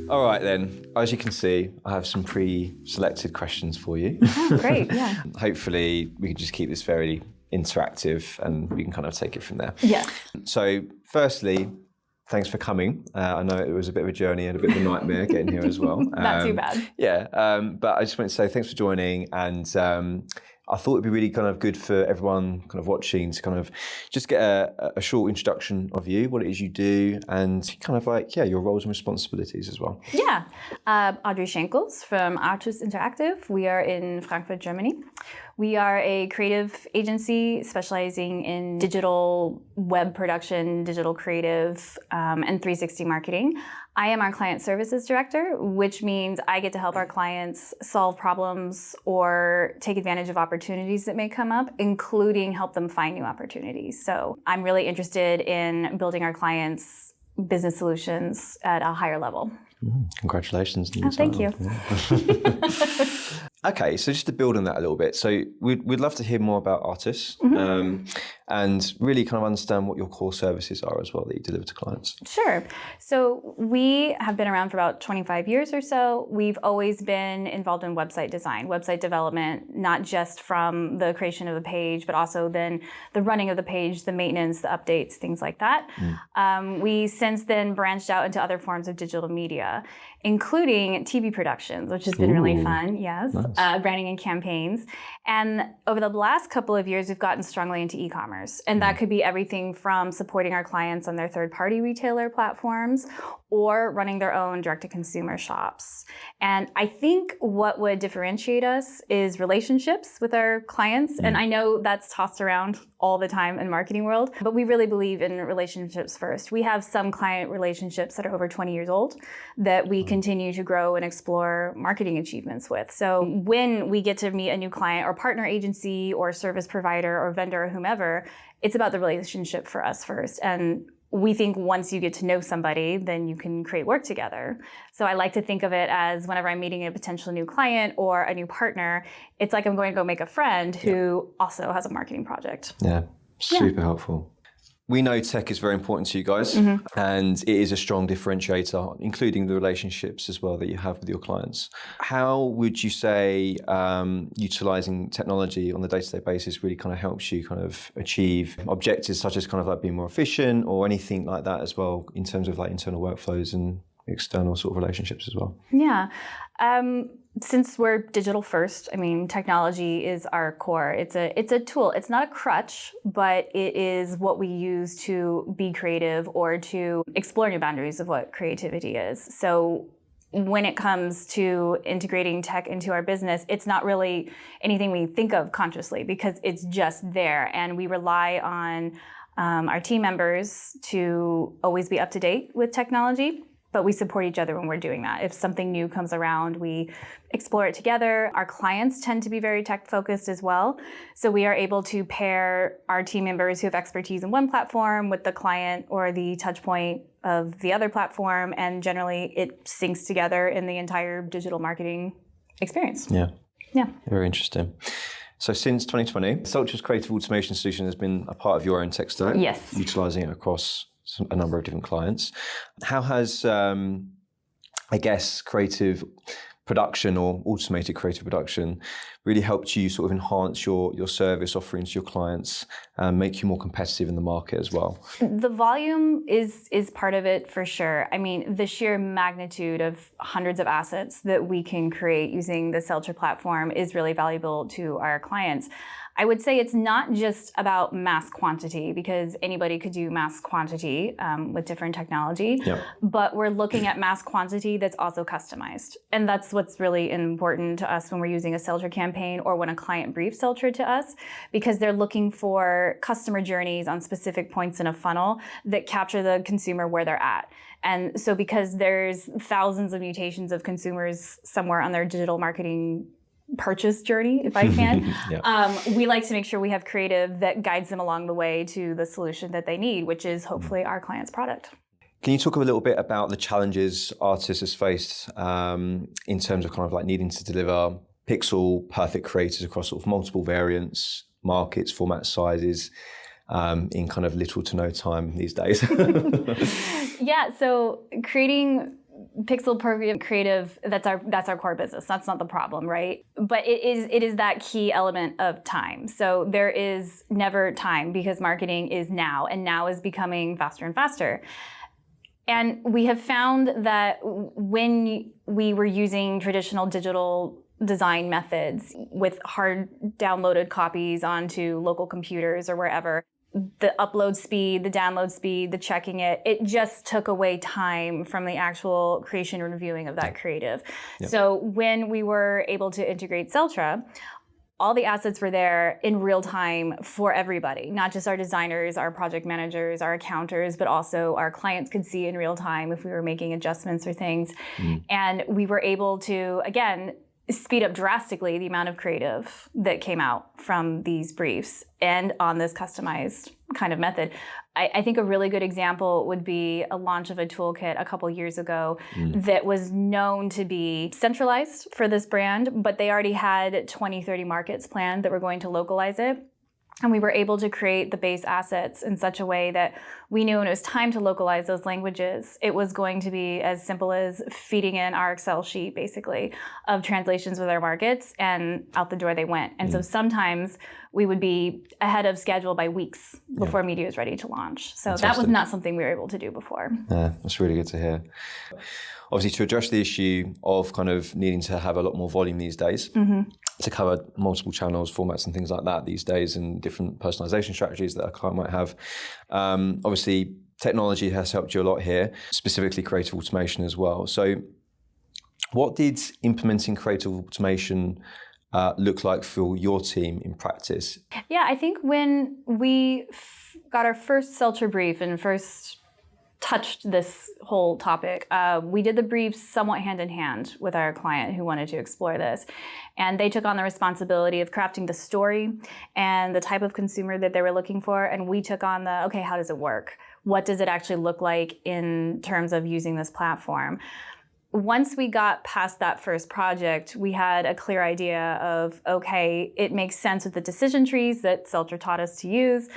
All right then, as you can see, I have some pre-selected questions for you. Oh, great, yeah. Hopefully we can just keep this very interactive and we can kind of take it from there. Yes. So firstly, thanks for coming. I know it was a bit of a journey and a bit of a nightmare getting here as well. Not too bad. Yeah, but I just wanted to say thanks for joining, and I thought it'd be really kind of good for everyone kind of watching to kind of just get a short introduction of you, what it is you do, and kind of like, your roles and responsibilities as well. Yeah. Audrey Shankles from ARTUS Interactive. We are in Frankfurt, Germany. We are a creative agency specializing in digital web production, digital creative, and 360 marketing. I am our client services director, which means I get to help our clients solve problems or take advantage of opportunities that may come up, including help them find new opportunities. So I'm really interested in building our clients' business solutions at a higher level. Congratulations. Oh, thank you. Okay, so just to build on that a little bit, so we'd love to hear more about ARTUS and really kind of understand what your core services are as well that you deliver to clients. Sure. So we have been around for about 25 years or so. We've always been involved in website design, website development, not just from the creation of the page, but also then the running of the page, the maintenance, the updates, things like that. We since then branched out into other forms of digital media, including TV productions, which has been really fun, yes, nice. Branding and campaigns. And over the last couple of years, we've gotten strongly into e-commerce. And that could be everything from supporting our clients on their third-party retailer platforms or running their own direct-to-consumer shops. And I think what would differentiate us is relationships with our clients. And I know that's tossed around all the time in marketing world, but we really believe in relationships first. We have some client relationships that are over 20 years old that we continue to grow and explore marketing achievements with. So when we get to meet a new client or partner agency or service provider or vendor or whomever, it's about the relationship for us first. And we think once you get to know somebody, then you can create work together. So I like to think of it as whenever I'm meeting a potential new client or a new partner, it's like I'm going to go make a friend who also has a marketing project. Yeah, super helpful. We know tech is very important to you guys, and it is a strong differentiator, including the relationships as well that you have with your clients. How would you say utilizing technology on a day-to-day basis really kind of helps you kind of achieve objectives such as kind of like being more efficient or anything like that as well in terms of like internal workflows and external sort of relationships as well? Yeah. Since we're digital first, I mean, technology is our core. It's a tool. It's not a crutch, but it is what we use to be creative or to explore new boundaries of what creativity is. So when it comes to integrating tech into our business, it's not really anything we think of consciously because it's just there. And we rely on our team members to always be up to date with technology. But we support each other when we're doing that. If something new comes around, we explore it together. Our clients tend to be very tech focused as well. So we are able to pair our team members who have expertise in one platform with the client or the touch point of the other platform. And generally it syncs together in the entire digital marketing experience. Yeah. Yeah. Very interesting. So since 2020, Celtra's creative automation solution has been a part of your own tech stack. Yes. Utilizing it across a number of different clients. How has, I guess, creative production or automated creative production really helped you sort of enhance your service offerings to your clients and make you more competitive in the market as well? The volume is part of it for sure. I mean, the sheer magnitude of hundreds of assets that we can create using the Celtra platform is really valuable to our clients. I would say it's not just about mass quantity because anybody could do mass quantity with different technology, but we're looking at mass quantity that's also customized. And that's what's really important to us when we're using a Celtra campaign or when a client briefs Celtra to us, because they're looking for customer journeys on specific points in a funnel that capture the consumer where they're at. And so because there's thousands of mutations of consumers somewhere on their digital marketing purchase journey, if I can. We like to make sure we have creative that guides them along the way to the solution that they need, which is hopefully our client's product. Can you talk a little bit about the challenges ARTUS has faced in terms of kind of like needing to deliver pixel perfect creators across sort of multiple variants, markets, format sizes, in kind of little to no time these days? Yeah, so creating pixel perfect creative, that's our core business. That's not the problem, right? But it is that key element of time. So there is never time because marketing is now, and now is becoming faster and faster. And we have found that when we were using traditional digital design methods with hard downloaded copies onto local computers or wherever, the upload speed, the download speed, the checking it just took away time from the actual creation and reviewing of that creative. Yep. So when we were able to integrate Celtra, all the assets were there in real time for everybody, not just our designers, our project managers, our accounters, but also our clients could see in real time if we were making adjustments or things. And we were able to, again, speed up drastically the amount of creative that came out from these briefs and on this customized kind of method. I think a really good example would be a launch of a toolkit a couple years ago that was known to be centralized for this brand, but they already had 20, 30 markets planned that were going to localize it. And we were able to create the base assets in such a way that we knew when it was time to localize those languages, it was going to be as simple as feeding in our Excel sheet, basically, of translations with our markets, and out the door they went. And so sometimes we would be ahead of schedule by weeks before media was ready to launch. So Fantastic. That was not something we were able to do before. Yeah, that's really good to hear. Obviously, to address the issue of kind of needing to have a lot more volume these days, to cover multiple channels, formats and things like that these days, and different personalization strategies that a client might have. Obviously, technology has helped you a lot here, specifically creative automation as well. So what did implementing creative automation look like for your team in practice? Yeah, I think when we got our first Celtra brief and first touched this whole topic, we did the briefs somewhat hand in hand with our client who wanted to explore this. And they took on the responsibility of crafting the story and the type of consumer that they were looking for. And we took on the, okay, how does it work? What does it actually look like in terms of using this platform? Once we got past that first project, we had a clear idea of, okay, it makes sense with the decision trees that Celtra taught us to use.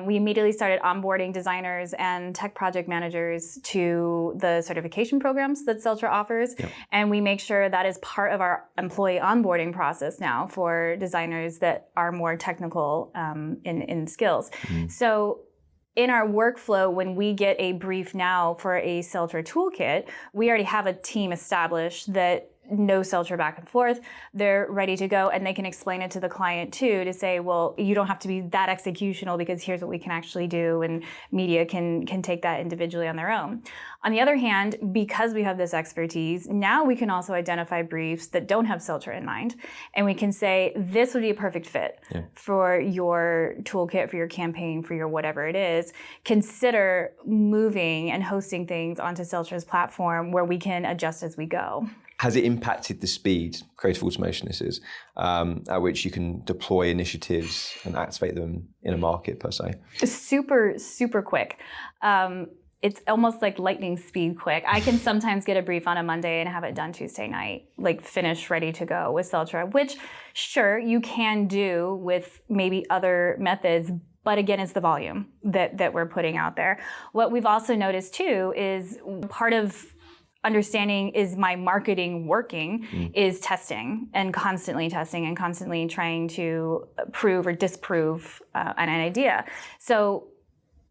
We immediately started onboarding designers and tech project managers to the certification programs that Celtra offers. Yep. And we make sure that is part of our employee onboarding process now for designers that are more technical in skills. So in our workflow, when we get a brief now for a Celtra toolkit, we already have a team established that knows Celtra back and forth. They're ready to go, and they can explain it to the client too, to say, well, you don't have to be that executional because here's what we can actually do, and media can take that individually on their own. On the other hand, because we have this expertise, now we can also identify briefs that don't have Celtra in mind, and we can say, this would be a perfect fit for your toolkit, for your campaign, for your whatever it is. Consider moving and hosting things onto Celtra's platform where we can adjust as we go. Has it impacted the speed, creative automation this is, at which you can deploy initiatives and activate them in a market per se? Super, super quick. It's almost like lightning speed quick. I can sometimes get a brief on a Monday and have it done Tuesday night, like finished, ready to go with Celtra, which sure, you can do with maybe other methods, but again, it's the volume that we're putting out there. What we've also noticed too is part of understanding, is my marketing working, is testing and constantly trying to prove or disprove an idea. So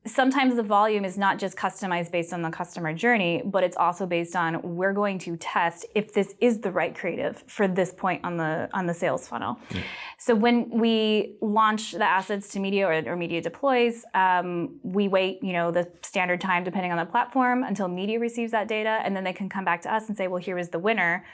sometimes the volume is not just customized based on the customer journey, but it's also based on, we're going to test if this is the right creative for this point on the sales funnel. So when we launch the assets to media or media deploys, we wait, the standard time depending on the platform until media receives that data, and then they can come back to us and say, well, here is the winner.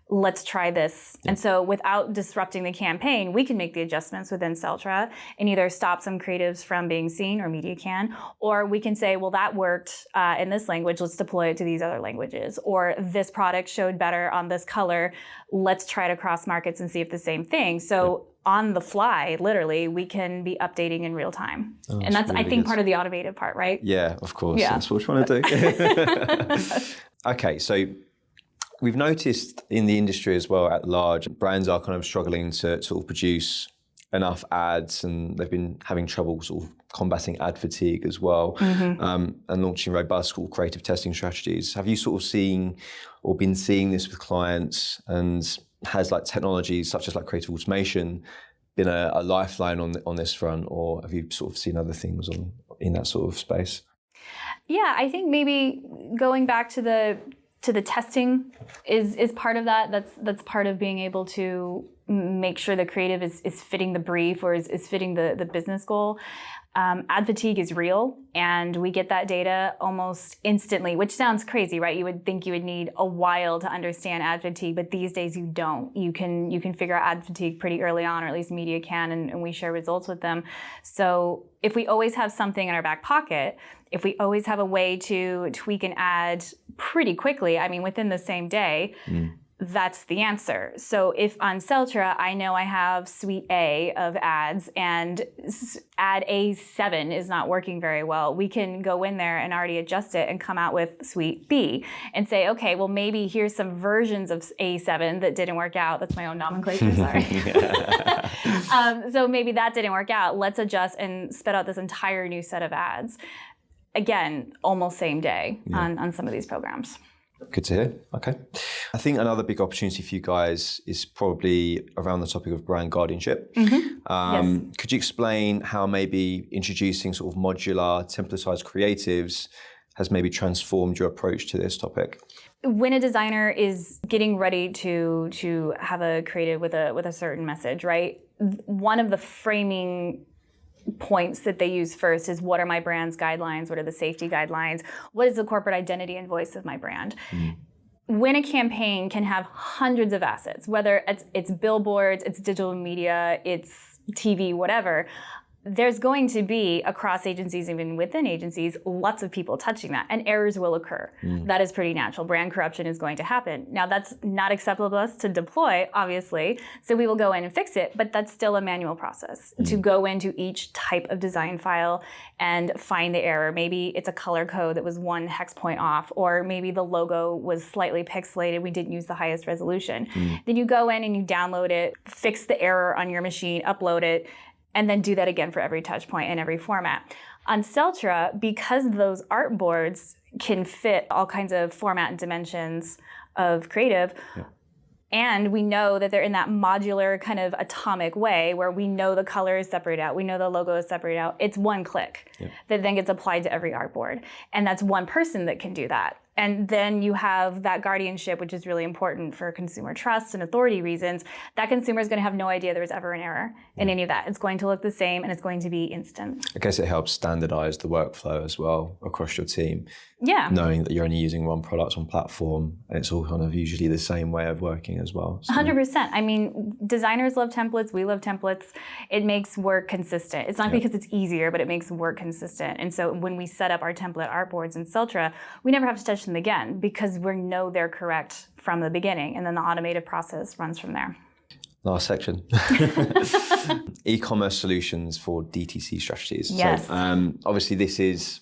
Let's try this. And so without disrupting the campaign, we can make the adjustments within Celtra and either stop some creatives from being seen, or media can, or we can say, well, that worked in this language, let's deploy it to these other languages. Or this product showed better on this color, let's try to cross markets and see if the same thing. So on the fly, literally, we can be updating in real time. Oh, and that's, really, I think, part of the automated part, right? Yeah, of course. Yeah. That's what we're trying to do. Okay, so we've noticed in the industry as well at large, brands are kind of struggling to sort of produce enough ads, and they've been having trouble sort of combating ad fatigue as well, and launching robust creative testing strategies. Have you sort of seen or been seeing this with clients, and has like technologies such as like creative automation been a lifeline on this front, or have you sort of seen other things in that sort of space? Yeah, I think maybe going back to the testing is part of that. That's part of being able to make sure the creative is fitting the brief or is fitting the business goal. Ad fatigue is real, and we get that data almost instantly, which sounds crazy, right? You would think you would need a while to understand ad fatigue, but these days you don't. You can figure out ad fatigue pretty early on, or at least media can, and we share results with them. So if we always have something in our back pocket, if we always have a way to tweak an ad pretty quickly, I mean, within the same day, that's the answer. So if on Celtra, I know I have suite A of ads and ad A7 is not working very well, we can go in there and already adjust it and come out with suite B and say, okay, well, maybe here's some versions of A7 that didn't work out. That's my own nomenclature, sorry. So maybe that didn't work out. Let's adjust and spit out this entire new set of ads. Again, almost same day on some of these programs. Good to hear. Okay. I think another big opportunity for you guys is probably around the topic of brand guardianship. Yes. Could you explain how maybe introducing sort of modular, templatized creatives has maybe transformed your approach to this topic? When a designer is getting ready to have a creative with a certain message, right? One of the framing points that they use first is, what are my brand's guidelines? What are the safety guidelines? What is the corporate identity and voice of my brand? When a campaign can have hundreds of assets, whether it's billboards, it's digital media, it's TV, whatever, there's going to be, across agencies, even within agencies, lots of people touching that, and errors will occur. That is pretty natural. Brand corruption is going to happen. Now, that's not acceptable to us to deploy, obviously, so we will go in and fix it, but that's still a manual process to go into each type of design file and find the error. Maybe it's a color code that was one hex point off, or maybe the logo was slightly pixelated, we didn't use the highest resolution. Then you go in and you download it, fix the error on your machine, upload it, and then do that again for every touch point and every format. On Celtra, because those art boards can fit all kinds of format and dimensions of creative, and we know that they're in that modular kind of atomic way where we know the color is separated out, we know the logo is separated out, it's one click that then gets applied to every artboard. And that's one person that can do that. And then you have that guardianship, which is really important for consumer trust and authority reasons. That consumer is going to have no idea there was ever an error in any of that. It's going to look the same, and it's going to be instant. I guess it helps standardize the workflow as well across your team. Yeah. Knowing that you're only using one product, one platform, and it's all kind of usually the same way of working as well. So. 100%. I mean, designers love templates. We love templates. It makes work consistent. It's not because it's easier, but it makes work consistent. And so when we set up our template artboards in Celtra, we never have to touch them again because we know they're correct from the beginning. And then the automated process runs from there. Last section. E-commerce solutions for DTC strategies. Yes. So obviously this is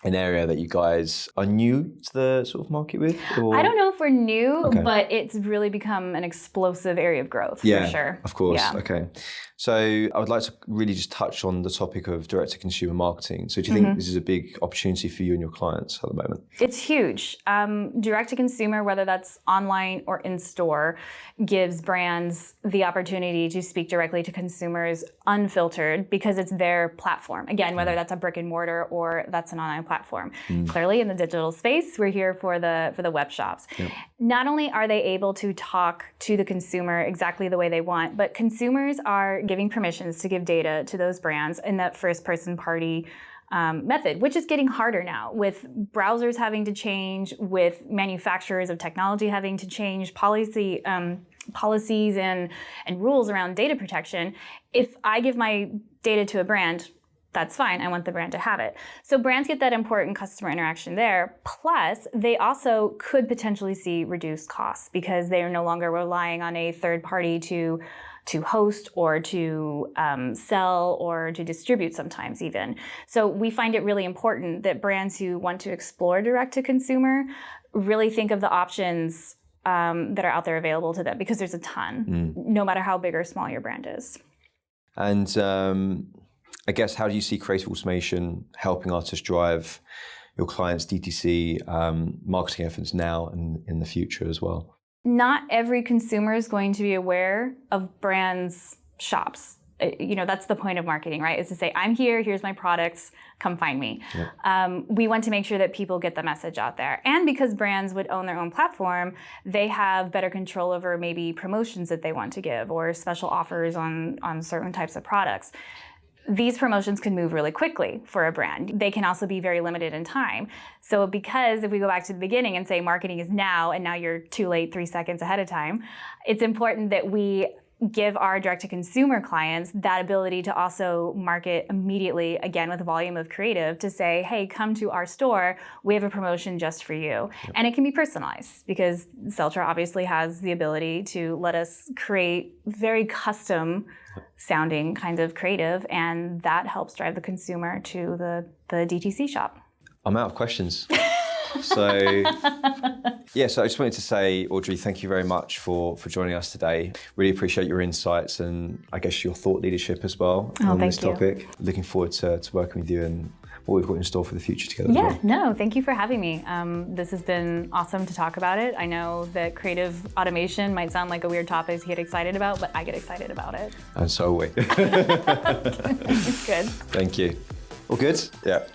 an area that you guys are new to the sort of market with? Or? I don't know if we're new, but it's really become an explosive area of growth, for sure. Of course. Yeah. Okay. So I would like to really just touch on the topic of direct-to-consumer marketing. So do you think this is a big opportunity for you and your clients at the moment? It's huge. Direct-to-consumer, whether that's online or in-store, gives brands the opportunity to speak directly to consumers unfiltered because it's their platform. Again, whether that's a brick and mortar or that's an online platform. Clearly in the digital space, we're here for the web shops. Yep. Not only are they able to talk to the consumer exactly the way they want, but consumers are giving permissions to give data to those brands in that first-person party method, which is getting harder now with browsers having to change, with manufacturers of technology having to change policies and rules around data protection. If I give my data to a brand, that's fine. I want the brand to have it. So brands get that important customer interaction there. Plus, they also could potentially see reduced costs because they are no longer relying on a third party to host or to sell or to distribute sometimes even. So we find it really important that brands who want to explore direct-to-consumer really think of the options that are out there available to them because there's a ton, no matter how big or small your brand is. And I guess, how do you see creative automation helping artists drive your clients' DTC marketing efforts now and in the future as well? Not every consumer is going to be aware of brands' shops. That's the point of marketing, right? Is to say, I'm here, here's my products, come find me. Yeah. We want to make sure that people get the message out there. And because brands would own their own platform, they have better control over maybe promotions that they want to give or special offers on certain types of products. These promotions can move really quickly for a brand. They can also be very limited in time. So because if we go back to the beginning and say marketing is now, and now you're too late 3 seconds ahead of time, it's important that we give our direct-to-consumer clients that ability to also market immediately, again, with a volume of creative, to say, hey, come to our store, we have a promotion just for you. Yep. And it can be personalized, because Celtra obviously has the ability to let us create very custom sounding kinds of creative, and that helps drive the consumer to the DTC shop. I'm out of questions. So I just wanted to say, Audrey, thank you very much for joining us today. Really appreciate your insights and I guess your thought leadership as well on this topic. Looking forward to working with you and what we've got in store for the future together. Yeah, no, thank you for having me. This has been awesome to talk about it. I know that creative automation might sound like a weird topic to get excited about, but I get excited about it. And so are we. It's good. Thank you. All good? Yeah.